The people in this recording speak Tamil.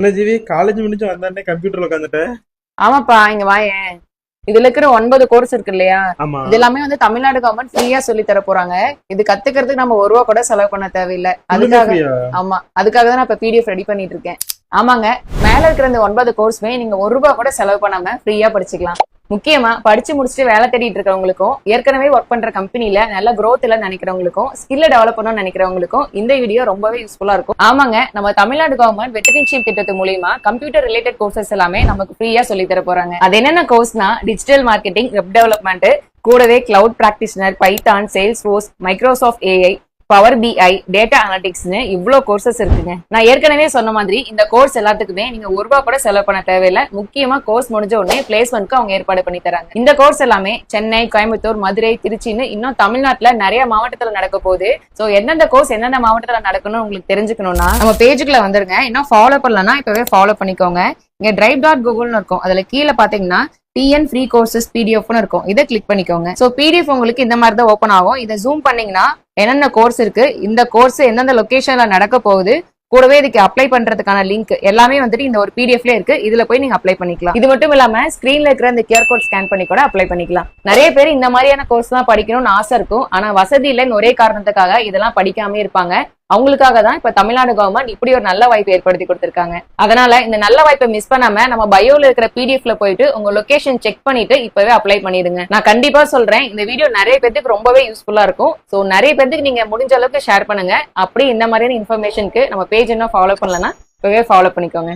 என்ன ஜீவி காலேஜ் முடிஞ்சு வந்தானே கம்ப்யூட்டர்ல உட்காந்துட்டேன். ஆமாப்பா, இங்க வாயேன். இதுல இருக்கிற 9 கோர்ஸ் இருக்கு இல்லையா, ஆமா இது எல்லாமே வந்து தமிழ்நாடு கவர்மெண்ட் ஃப்ரீயா சொல்லி தர போறாங்க. இது கத்துக்கிறதுக்கு நம்ம 1 ரூபா கூட செலவு பண்ண தேவையில்லை. அதுக்காக ஃப்ரீயா? ஆமா, அதுக்காக தான் நான் இப்ப பிடிஎஃப் ரெடி பண்ணிட்டு இருக்கேன். ஆமாங்க, மேல இருக்கிற இந்த 9 கோர்ஸ்மே நீங்க 1 ரூபா கூட செலவு பண்ணாம ஃப்ரீயா படிச்சுக்கலாம். முக்கியமா படிச்சு முடிச்சுட்டு வேலை தேடிட்டு இருக்கிறவங்களுக்கும், ஏற்கனவே ஒர்க் பண்ற கம்பெனில நல்ல growth இல்ல நினைக்கிறவங்களுக்கும், ஸ்கில்ல டெவலப் பண்ணணும்னு நினைக்கிறவங்களுக்கும் இந்த வீடியோ ரொம்பவே யூஸ்ஃபுல்லா இருக்கும். ஆமாங்க, நம்ம தமிழ்நாடு கவர்மெண்ட் வெட்டரின்ஷிப் திட்டத்து மூலியமா கம்ப்யூட்டர் ரிலேட்டட் கோர்சஸ் எல்லாமே நமக்கு ஃப்ரீயா சொல்லி தர போறாங்க. அது என்னென்ன கோர்ஸ்னா, டிஜிட்டல் மார்க்கெட்டிங், வெப் டெவலப்மெண்ட், கூடவே cloud practitioner, Python, Salesforce, Microsoft AI, power BI, data அனலிட்டிக்ஸ்னு இவ்வளோ கோர்சஸ் இருக்குங்க. நான் ஏற்கனவே சொன்ன மாதிரி இந்த கோர்ஸ் எல்லாத்துக்குமே நீங்க 1 ரூபா கூட செலவு பண்ண தேவையில்லை. முக்கியமா கோர்ஸ் முடிஞ்ச உடனே பிளேஸ்மெண்ட்க்கு அவங்க ஏற்பாடு பண்ணி தராங்க. இந்த கோர்ஸ் எல்லாமே சென்னை, கோயம்புத்தூர், மதுரை, திருச்சின்னு இன்னும் தமிழ்நாட்டுல நிறைய மாவட்டத்துல நடக்க போகுது. சோ எந்தெந்த கோர்ஸ் எந்தெந்த மாவட்டத்துல நடக்கணும்னு உங்களுக்கு தெரிஞ்சுக்கணும்னா நம்ம பேஜுக்குள்ள வந்துருங்க. இன்னும் ஃபாலோ பண்ணலன்னா இப்பவே ஃபாலோ பண்ணிக்கோங்க. இங்க drive.google இருக்கும். அதுல கீழே பாத்தீங்கன்னா TN ஃப்ரீ கோர்சஸ் பிடிஎஃப்னு இருக்கும். இதை கிளிக் பண்ணிக்கோங்க. சோ பிடிஎஃப் உங்களுக்கு இந்த மாதிரி தான் ஓப்பன் ஆகும். இதை ஜூம் பண்ணீங்கன்னா என்னென்ன கோர்ஸ் இருக்கு, இந்த கோர்ஸ் எந்தெந்த லொகேஷன்ல நடக்க போகுது, கூடவே இதுக்கு அப்ளை பண்றதுக்கான லிங்க் எல்லாமே வந்துட்டு இந்த ஒரு பிடிஎஃப்ல இருக்கு. இதுல போய் நீங்க அப்ளை பண்ணிக்கலாம். இது மட்டும் இல்லாம ஸ்கிரீன்ல இருக்கிற இந்த QR கோட் ஸ்கேன் பண்ணி கூட அப்ளை பண்ணிக்கலாம். நிறைய பேர் இந்த மாதிரியான கோர்ஸ் எல்லாம் படிக்கணும்னு ஆசை இருக்கும். ஆனா வசதி இல்லைன்னு ஒரே காரணத்துக்காக இதெல்லாம் படிக்காம இருப்பாங்க. அவங்களுக்காக தான் இப்ப தமிழ்நாடு கவர்மெண்ட் இப்படி ஒரு நல்ல வாய்ப்பு ஏற்படுத்தி கொடுத்திருக்காங்க. அதனால இந்த நல்ல வாய்ப்பை மிஸ் பண்ணாம நம்ம பயோல இருக்கிற பிடிஎஃப்ல போயிட்டு உங்க லொகேஷன் செக் பண்ணிட்டு இப்பவே அப்ளை பண்ணிடுங்க. நான் கண்டிப்பா சொல்றேன், இந்த வீடியோ நிறைய பேருக்கு ரொம்பவே யூஸ்ஃபுல்லா இருக்கும். சோ நிறைய பேருக்கு நீங்க முடிஞ்ச அளவுக்கு ஷேர் பண்ணுங்க. அப்படி இந்த மாதிரியான இன்ஃபர்மேஷனுக்கு நம்ம பேஜ் இன்னும் ஃபாலோ பண்ணலன்னா இப்பவே ஃபாலோ பண்ணிக்கோங்க.